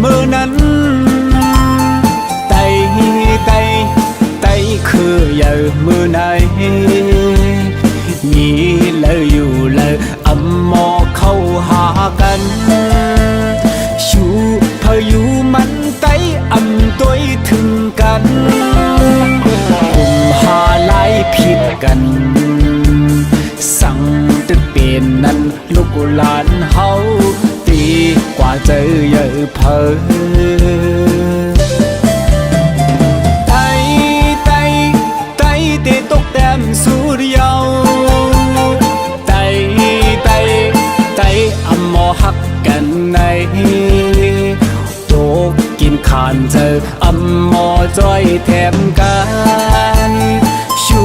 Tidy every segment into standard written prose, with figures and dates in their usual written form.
มือนั้นไต่คือเยอะมือไหนนี่เลยอยู่เลยอำมอเข้าหากันชูพายุมันไต่อำตัวถึงกันกุมหาลายผิดกันสั่งตึกเป็นนั้นลูกหลานเฮาตีกว่าเจอเยอะเพอตกแต้มสู่เดียวไต่อำมอหักกันในตกกินขานเจออำมอจ้อยแถมกันชู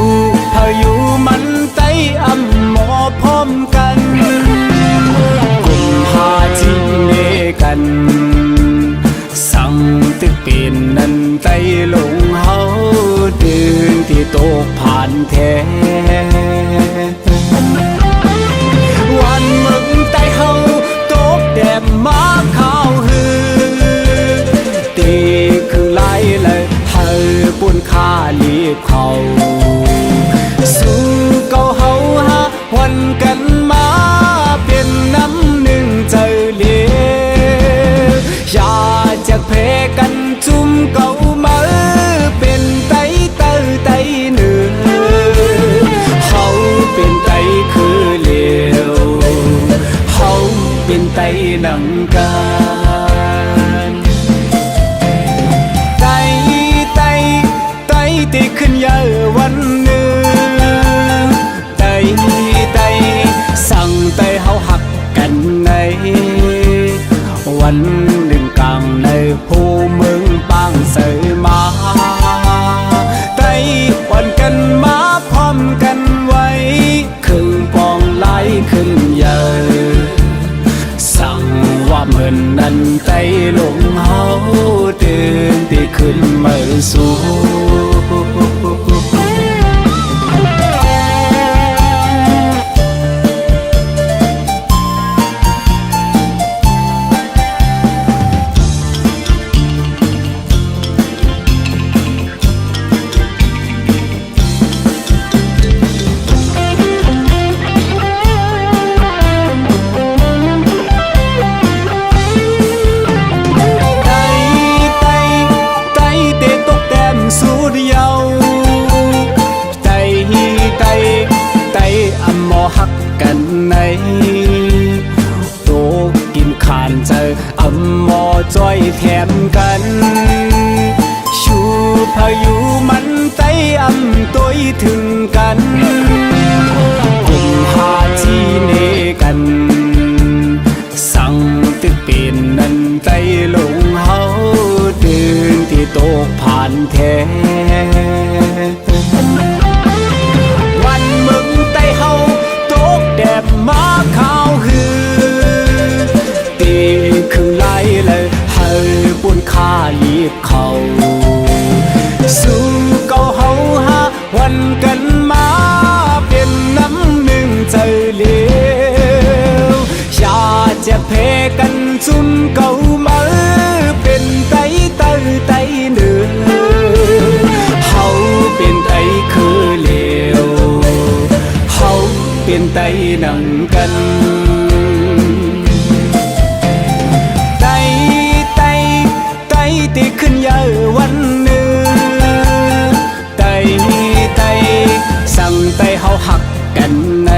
พายุมันไต่อำมอพร้อมกันกุมหาจีเนกันสั่งตึกเป็นนั้นไต่ลงเฮาตื่นที่ตกผ่านแท้วันมึงไต่เฮาตกแดดมาข้าวหือตีคือไล่เลยเฮาปุ่นค่าลีบเขาสู้เก่าเฮาหาวันกันมาเป็นน้ำหนึ่งเจอเลี้ยอย่าจะเพกันจุ่มเก่ามาเป็นไต่เนื้อเขาเป็นไต่คือเลวเขาเป็นไต่หนังกันไต่ตีขึ้นเยอะวันหนึ่งไต่สั่งไต่เฮาหักกันในวันหนึ่งกลางในผู้เมืองปางเสยมาไต่วันกันมาพร้อมกันไว้ครึ่งปองไหลขึ้นเยอะสั่งว่าเหมือนนั้นไต่ลงเฮาเดินที่ขึ้นมาสู่หักกันในโตกินขานเจออำมอจ้อยแถมกันชูพายุมันไต่อำตัวถึงกันกุมหาจีเนกันสั่งตึกเป็นนั้นไต่ลงเฮาเดินที่โตผ่านแท้วันมึงไต่เฮาแดดมาข้าวหือตีคือไล่เลยเฮาปุ่นค่าลีบเขาสู้เก่าเฮาหาวันกันมาเป็นน้ำหนึ่งเจอเลี้ยวอย่าจะเพกันจุ่มเก่ามาเป็นไต่เนื้อเฮาเป็นไต่คือเลวเฮาเป็นไต่หนังกันไต่ตีขึ้นเยอะวันหนึ่งไต่สั่งไต่เฮาหักกันใน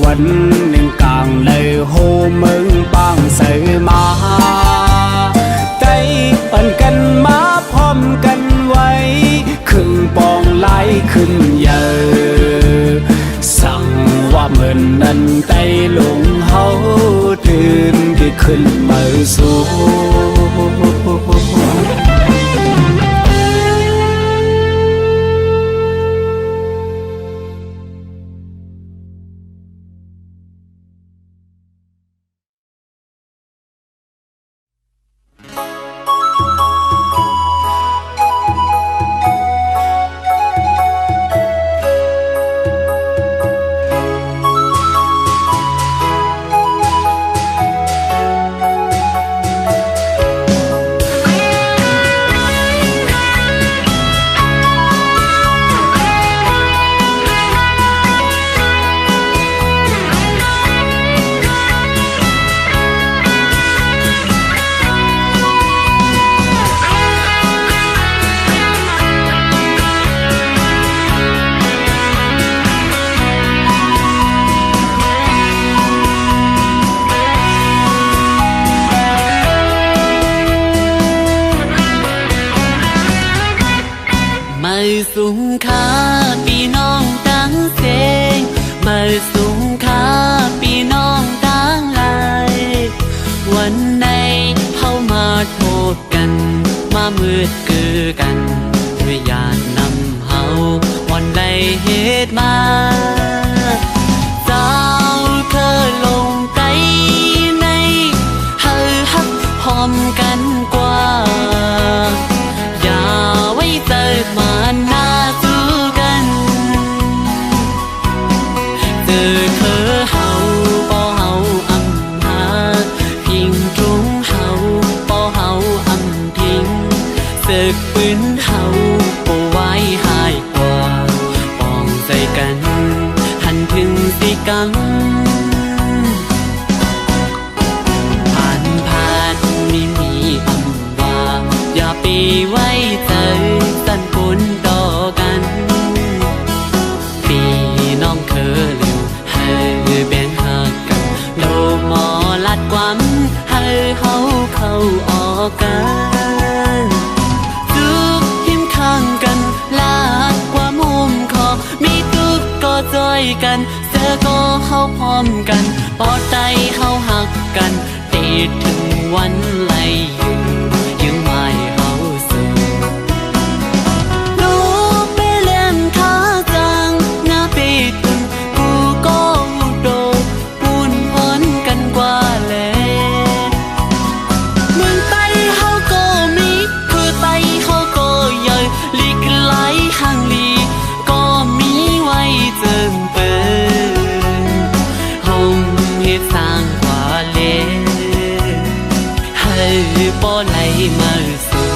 วันหนึ่งกลางเลยโฮเมืองปางเสยมาไต่ปั่นกันมาพร้อมกันไว้ครึ่งปองไหลขึ้นเยอะสั่งว่าเหมือนนั้นไต่ลงเฮาตื่นที่ขึ้นมาสู่ เ สูงค่าพี่น้องตั้งเสงมาสูงค่าพี่น้องตั้งหลายวันไหนเฮามาโทษกันมามืดคือกันด้วยญาตินำเฮาวันใดเหตุมาเจ้าเคยลงใจในเฮาฮักพร้อมกันกว่าอย่าไว้เจอมาหน้าสู้กันเจอเธอเฮาบ่เฮาอำหาพิงตรงเฮาบ่เฮาอำทิ้งศึกปืนเฮาบ่ไว้หายกว่าป้องใจกันหันถึงสิกันมีอำว่าอย่าไปไว้ใจสั่นผลต่อกันพี่น้องเคยลืมให้แบ่งหักกันโลหมอลัดความให้เฮาเข้าออกกันทุกหิมข้างกันลาดความมุมคอมีทุกก็จอยกันเสือก็เฮาพร้อมกันปอดใจเฮาหักกันติดถึงวันไหลอยู่ยังไม่เฮาสู่รู้ไปเล่นขาจังหน้าไปตุนกูก็หูโดปุ่นพ้นกันกว่าแลเมืองไต้เฮาก็มีคือไต้เฮาก็ใหญ่ลีกไหลห่างลีก็มีไว้เจิงเปินห้องเฮ็ดสร้างกว่าเลบ่ไหลมาสู่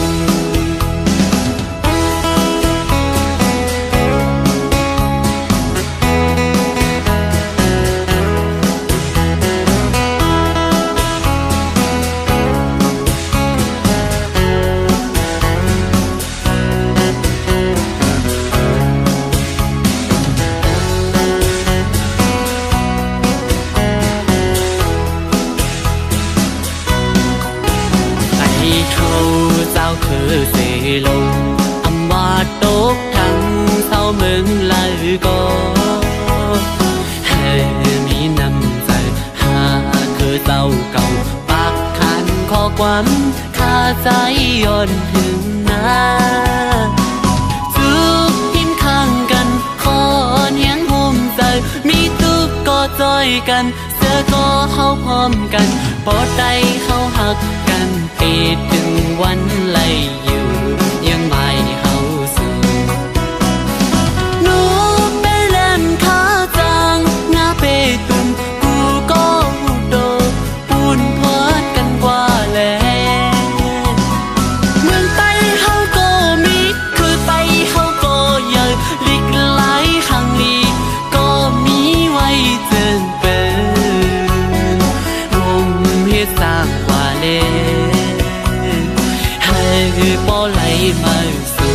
คือเสลงอำว่าตกทั้งเศร้าเมืองลายก็ให้มีน้ำใจหาคือเจ้าเก่าปากขันข้อความข้าใจย้อนถึงหน้าทุกหิมข้างกันขอเนียงห่มใจมีทุกก็จอยกันเสือก็เฮาพร้อมกันปอดใจเฮาหักกันปีถึงวันไหลอยู่ยังไม่เฮาสู่หนูไปเล่นขาจังหน้าไปตุนกูก็หูโดปุ่นพอดกันกว่าแลเมืองไต้เฮาก็มีคือไต้เฮาก็ใหญ่ลีกไหลห่างลีก็มีไว้เจิงเป็นวงเฮ็ดสร้างกว่าเลบ่ไหลมาสู่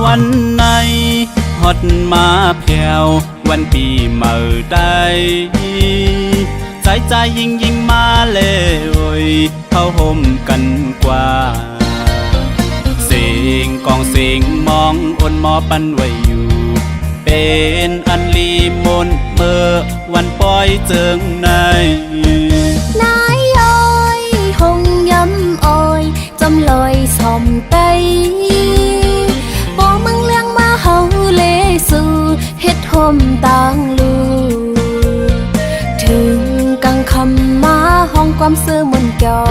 วันไหนฮอดมาแผ่ววันปีเมื่อใดใจยิ่งมาเลยเข้าห่มกันกว่าเสียงกองเสียงมองอ่อนหมอปันไว้อยู่เป็นอันลีมนเมื่อวันปล่อยเจิงในนายย้อยหง ไตบ่มึงเลี้ยงมาเฮาเลสู่เฮ็ดห่มต่างลูถึงกังคำมาห้องความซื่อมนจอ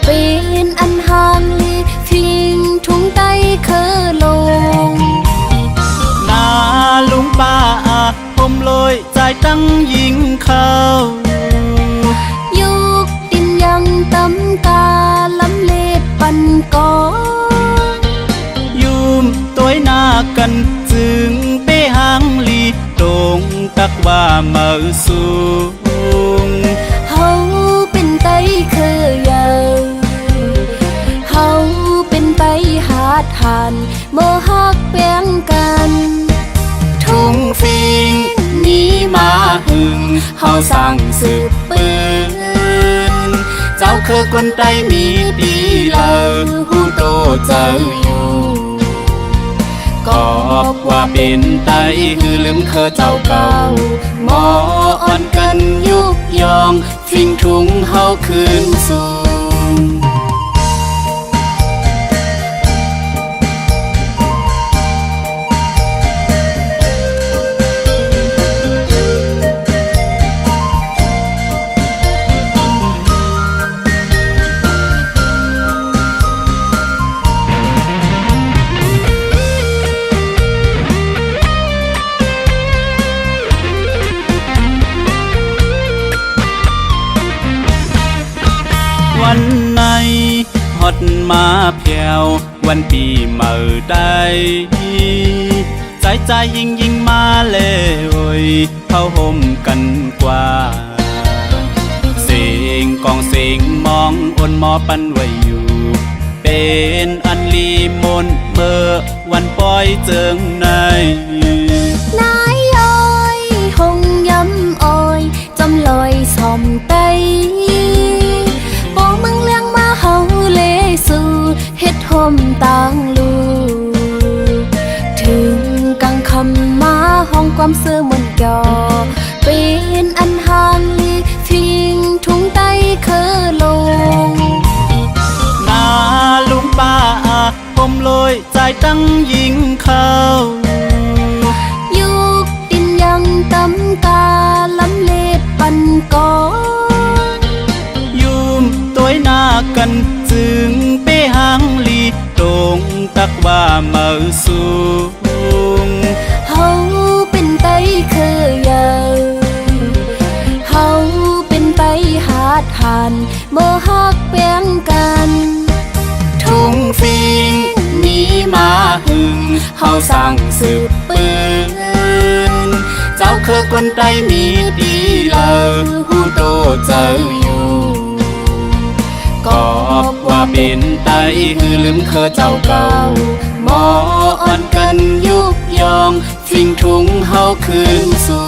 เป็นอันห่างลีทิ้งทุ่งไตเคอลงนาลุงป้าผมลอยใจตั้งยิงเข้ายุกดินยังตำกาลำเลดปันกอยุมตัวหน้ากันจึงเป้หางลีตรงตักว่ามาสูงเฮาเป็นไตเคยาวเฮาเป็นไตหาทานโมหักแบ่งกันทุ่งฟิงนี้มาหึงเฮาสั่งสืบปืนเจ้าคือคนไตมีดีเลอหูโตเจ้าอยู่ก็ว่าเป็นไตคือลืมเคอเจ้าเก่าหมออ่อนกันยุบยองฟิงทุ่งเฮาคืนสู่วันไหนฮอดมาเพียววันปีเมื่อใดใจยิงมาเลยเข้าห่มกันกว่าเสียงกองเสียงมองอ่อนหมอปันไว้อยู่เป็นอันลีมนเมื่อวันปล่อยเจิงในนายอ้อยหงย้ำอ้อยจำลอยสอมไตบ่มึงเลี้ยงมาเฮาเลสู่เฮ็ดห่มต่างลูถึงกังคำมาห้องความซื่อมนจอเป็นอันห่างลีทิ้งทุ่งไตเคอลงนาลุงป้าผมลอยใจตั้งยิงเข้ายุกดินยังตำกาลำเลดปันกอยุมตัวหน้ากันจึงเป้หางลีตรงตักว่ามาสูงเฮาเป็นไตเคยาวเฮาเป็นไตหาทานโมหักแบ่งกันทุ่งฟิงนี้มาหึงเฮาสั่งสืบปืนเจ้าคือคนไตมีดีเลอหูโตเจ้าอยู่ก็ว่าเป็นไตคือลืมเคอเจ้าเก่าหมออ่อนกันยุบยองฟิงทุ่งเฮาคืนสู่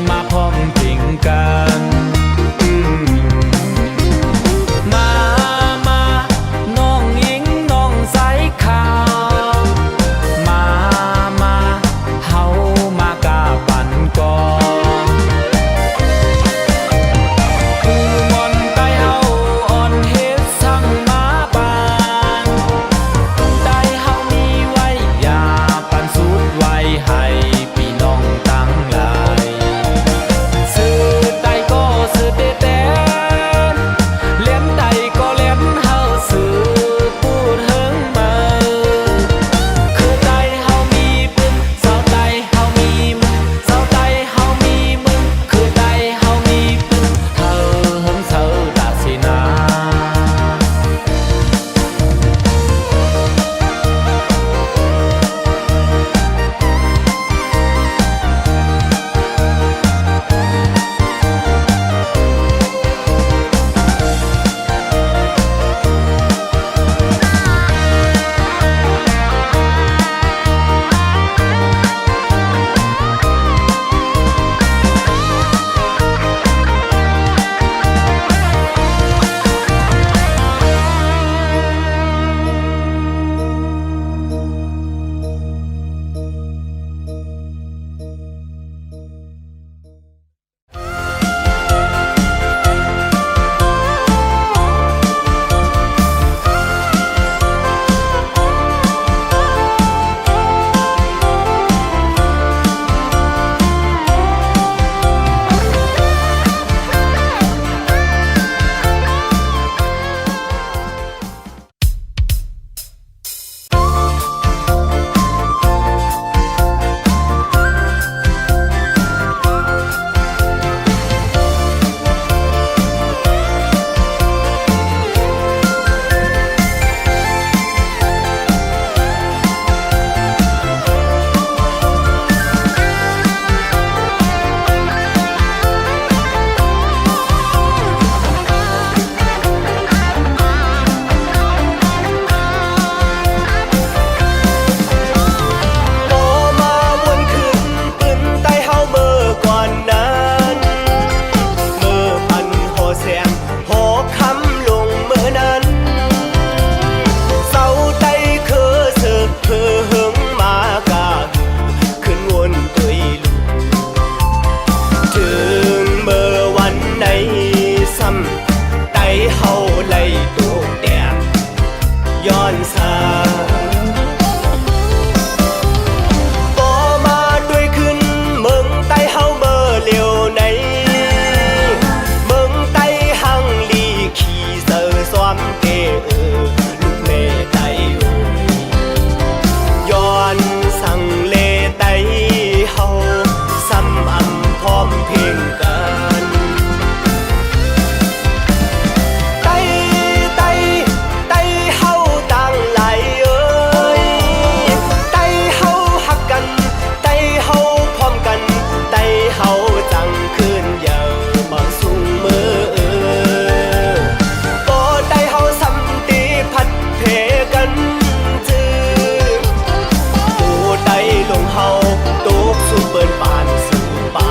มาพร้อมเพรียงกันมาน้องหญิงน้องสายขาวมาเฮามากาปันก่อนผู้มนต์ใต้เฮาอ่อนเฮ็ดสั่งมาปานใต้เฮามีไว้อย่าปันสุดไว้ให้พี่น้องตั้งหลายซื้อใต้ก็ซื้อเต้เล่นใดก็เล่นเฮาซื้อพูดเฮิงมาคือใต้เฮามีปึ้งเศร้าใต้เฮามีมึงเศร้าใต้เฮามีมึงคือใต้เฮามีปึ้งเฮาเฮิงเศร้าดาสินา ลงเฮาตกสู่เปิ้นปานสู่ป่า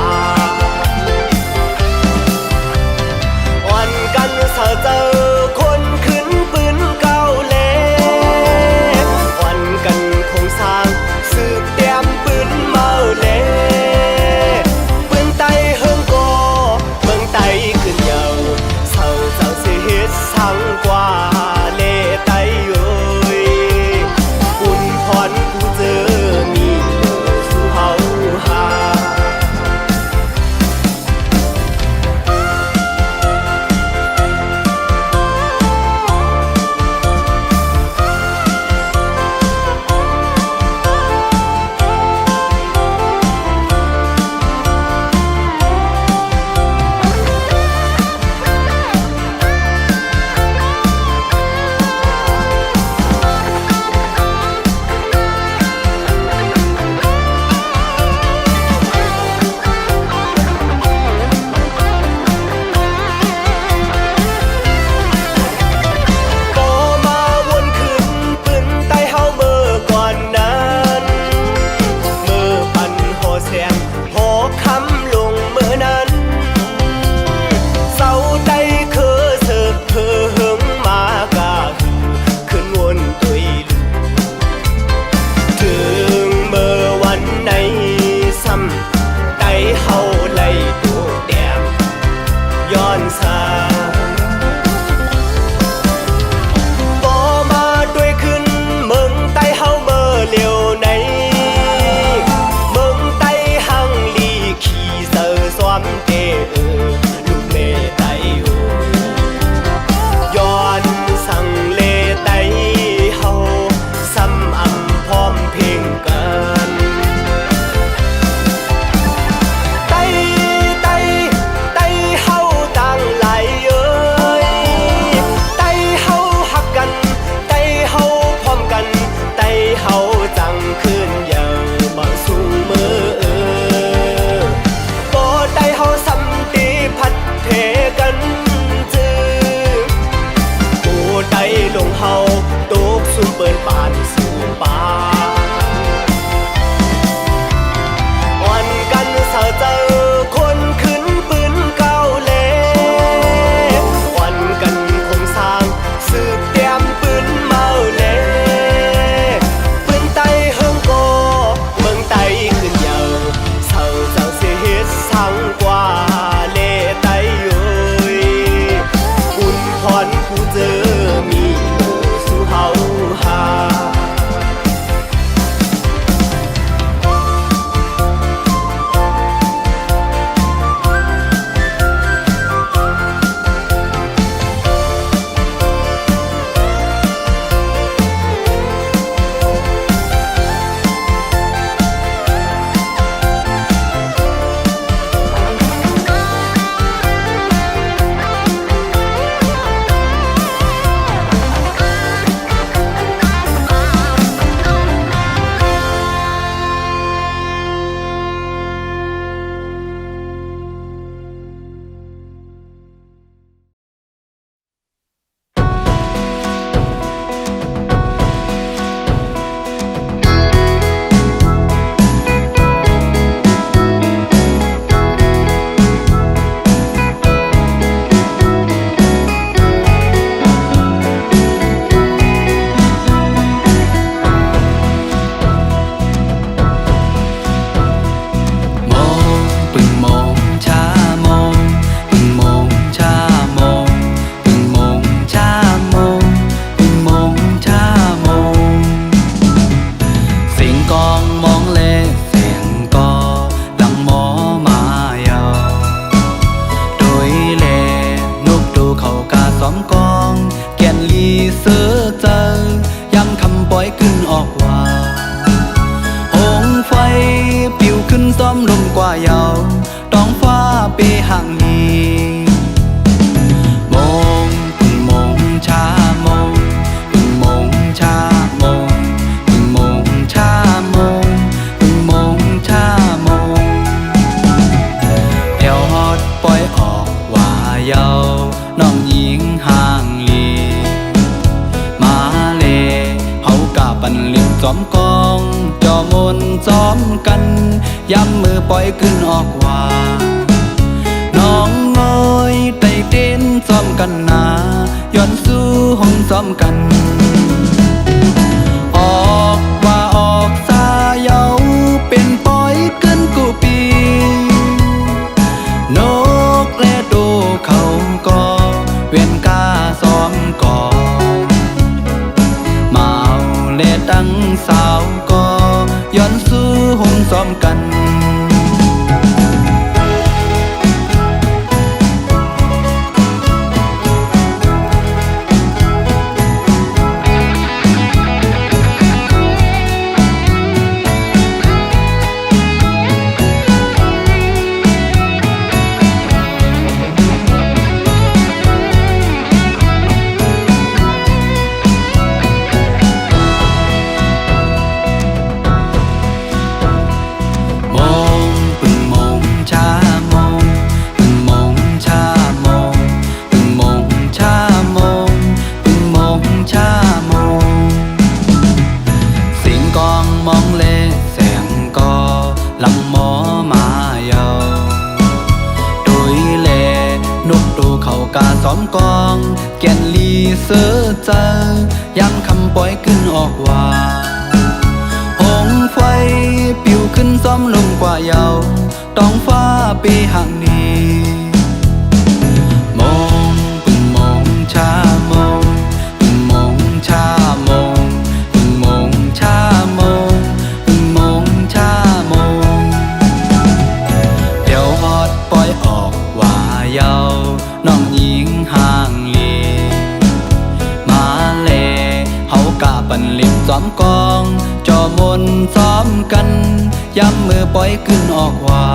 มกันย้ำมือปล่อยขึ้นออกว่าน้องน้อยไต่เต้นซ้อมกันนาย้อนสู้ห้องซ้อมกันออกว่าออกสาเยาเป็นปล่อยขึ้นกูปีนกและโตเขาก็เวียนกาซ้อมก่อเมาและตั้งสาวก็ย้อนสู้ห้องซ้อมกันซ้อมกองแก่นลีเสือเจอย้ำคำปล่อยขึ้นออกว่าหงไฟปิวขึ้นซ้อมลงกว่าเยาต้องฟ้าปีห่างนี้มองปึงมองชามองปึงมองชามองปึงมองชามองปึงมองชามองเดี๋ยวฮอดปล่อยออกว่าเยาน้องหญิงห่างลีมาเลเฮากะปันลิมซ้อมกองจอมนซ้อมกันย้ำมือปล่อยขึ้นออกว่า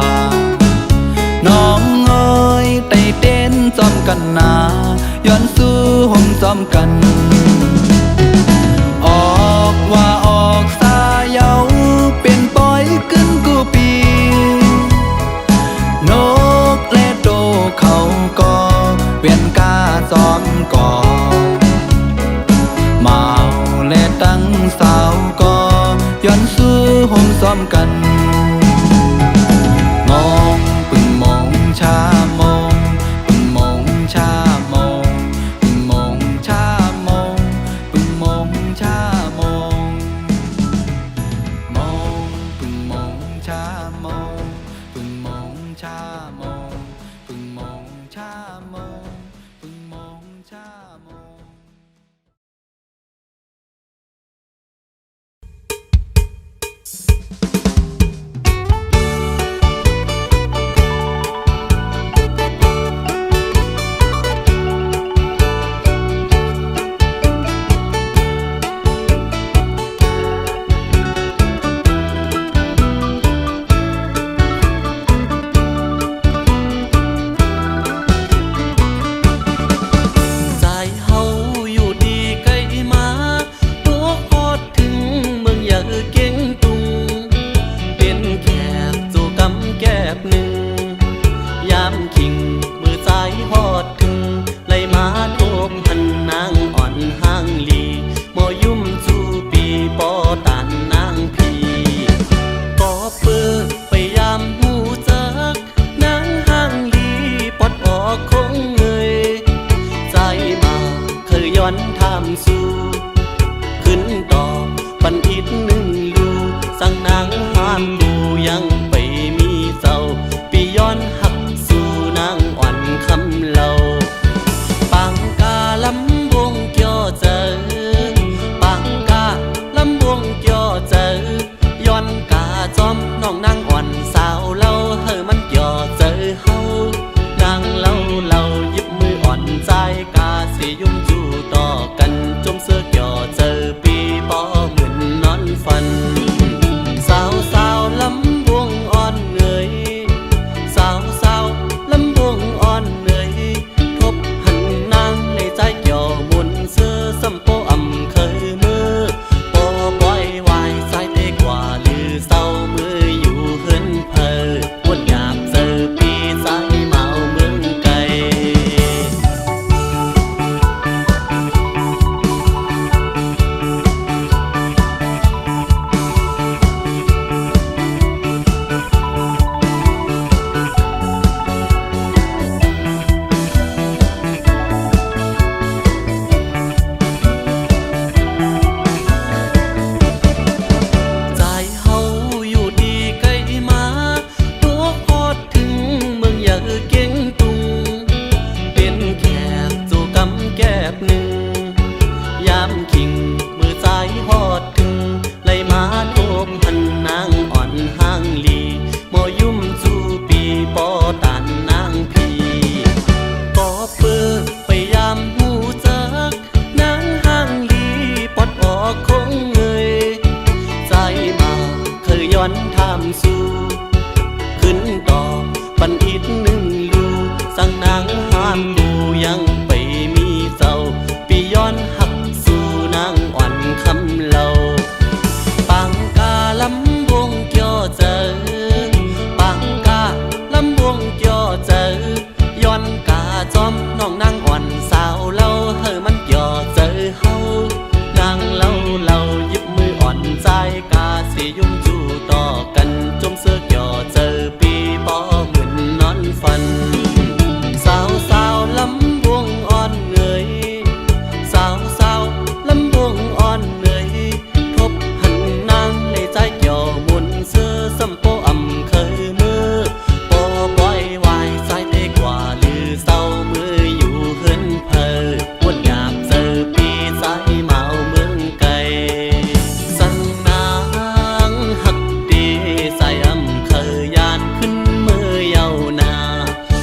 น้องเอ้ยไต่เต้นซ้อมกันนาย้อนสู้ห้องซ้อมกันออกว่าออกสาเยาเป็นปล่อยขึ้นกูปีนกและโตเขาก็เวียนกาซ้อมก่อเมาและตั้งสาวก็ย้อนสู้ห้องซ้อมกันมองปึงมองชามองปึงมองชามองปึงมองชามองปึงมองชามองมองปึงมองชามองปึงมองชามองปึงมองชามองปึงมองชามอง ส อย่าเก่งตุงเป็นแขกสู่กำแก้บหนึ่งยามคิงมือซ้ายหอดถึงไล่มาโทบพันนางอ่อนห้างลีโมยุ่มสู่ปีปอตานนางพีก็เปิดไปยามหูจักนางห้างลีปอดออกคงเงยใจมาเคยย้อนทำสู่ขึ้นต่อปันอิดหนึ่งลูสั่งนางห้ามดูยังไปมีเจ้าปีย้อนหักสู่นางอ่อนคำเล่าปังกาลำวงเกี่ยวเจอปังกาลำวงเกี่ยวเจอย้อนกาจอมน้องนางอ่อนสาวเล่าเฮอมันเกี่ยวเจอเฮานางเล่าหยิบมืออ่อนใจกาสิยุ่มจู่ต่อกันจมเสื้อเกี่ยวเจอปีปอเหมือนนอนฝันสาวลำวงอ่อนเงยสาวลำวงอ่อนเงยทบหันนางในใจเกี่ยวมุนเสื้อสัมโปอ่ำเคยมือปอปล่อยวายใจเทกว่าลือเศร้ามืออยู่เฮินเพอวนหยาบเจอปีใจเมาเมืองไกลสั่งนางหักดีใส่อ่ำเคยยานขึ้นมือเยานา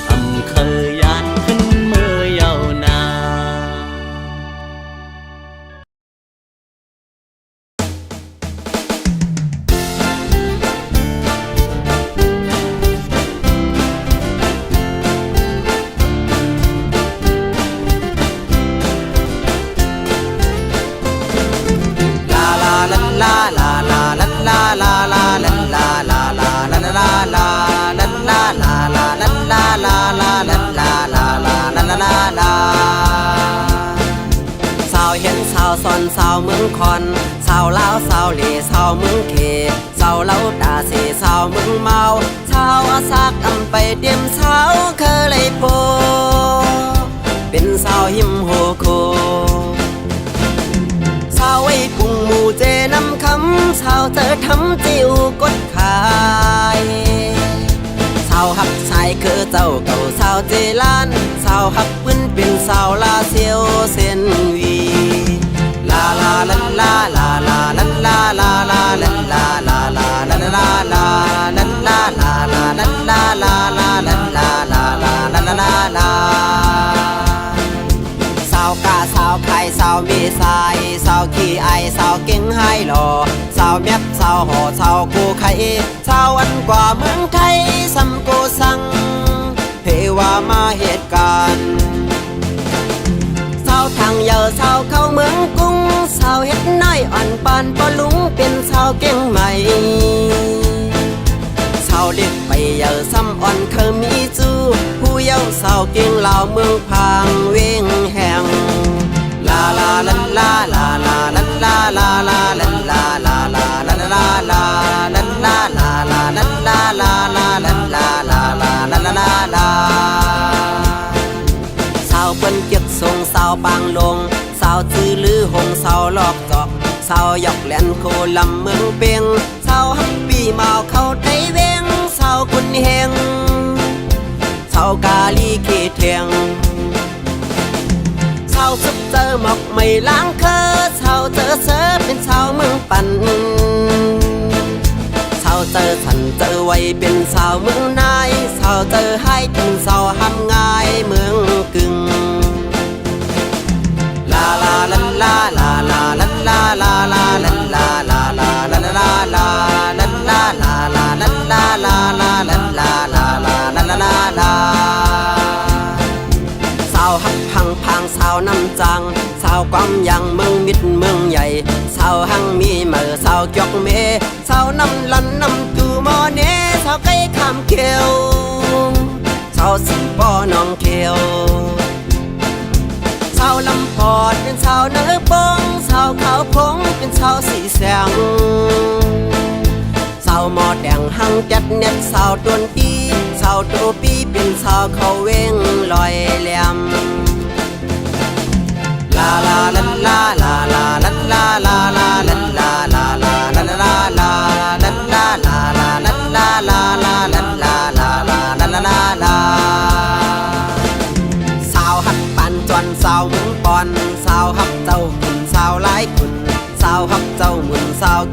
อ่ำเคยยานขึ้นมือเยานา ลาลาลันลาลาลาลันลาลาลาลันลาลาลาลันลาลาลันลาลาลาลันลาลาลาลันลาลาลาลันลาลาสาวเห็นสาวซอนสาวเมืองคอนสาวลาวสาวเหล่สาวเมืองเขสาวเล่าตาเสสาวเมืองเมาสาวอาซากอำไปเดียมสาวเคยเลยโปเป็นสาวหิมโฮโคสาวไอ้กุ้งหมูเจน้ำคำสาวเจอทำจิวกดขายสาวหักชายคือเจ้าเก่าสาวเจลานสาวหักปืนเป็นสาวลาเซียวเซนวีลาลาลันลาลาลาลันลาลาลาลันลาลาลาลันลาลาลันลาลาลาลันลาลาลาลันลาลาลาลันลาลาสาวกาสาวไข่สาวมีสายสาวขี้ไอสาวเก่งให้หล่อสาวแมบสาวห่อสาวกูไข่สาวอันกว่าเมืองไทยสัมโกสังเทวามาเหตุการณ์สาวทางเยอะสาวเข้าเมืองกรุงสาวเฮ็ดน้อยอ่อนปานปอลุงเป็นสาวเก่งใหม่สาวเด็กไปเยอะซ้ำอ่อนเคยมีจูผู้เยาว์สาวเก่งเหล่าเมืองพางเวงแห่งลาลาลันลาลาลาลันลาลาลาลันลาลาลาลันลาลาลันลาลาลาลันลาลาลาลันลาลาลาลันลาลาสาวเปิ้นเก็บทรงสาวบางลงสาวจื้อลือหงสาวลอกจอกสาวหยอกแหลนโคลำเมืองเปียงสาวฮับปีเมาเข้าไทยเวงสาวกุนเฮงสาวกาลีเขตเทียงสาวสุดเจอหมอกไม่ล้างเคอสาวเจอเสือเป็นสาวเมืองปั่นสาวเจอสันเจอไว้เป็นสาวเมืองนายสาวเจอให้เป็นสาวหำง่ายเมืองกึ่งลาลาลันลาลาลาลันลาลาลาลันลาลาลาลันลาลาลันลาลาลาลันลาลาลาลันลาลาลาลันลาลาสาวหักพังพังสาวน้ำจังสาวความยังเมืองมิดเมืองใหญ่สาวหังมีเมื่อสาวจอกเมสาวน้ำลันน้ำจูมอเนสาวไก่ขามเขียวสาวสิปอน้องเขียวสาวลำพอดเป็นสาวเนื้อปงสาวขาวพงเป็นสาวสีแสงสาวหมอแดงหังจัดเน็ตสาวตวนปีสาวโตปีเป็นสาวเขาเวงลอยแหลมลาลาลันลาลาลาลันลาลาลาลันลาลาลาลันลาลาลันลาลาลาลันลาลาลาลันลาลาลาลันลาลา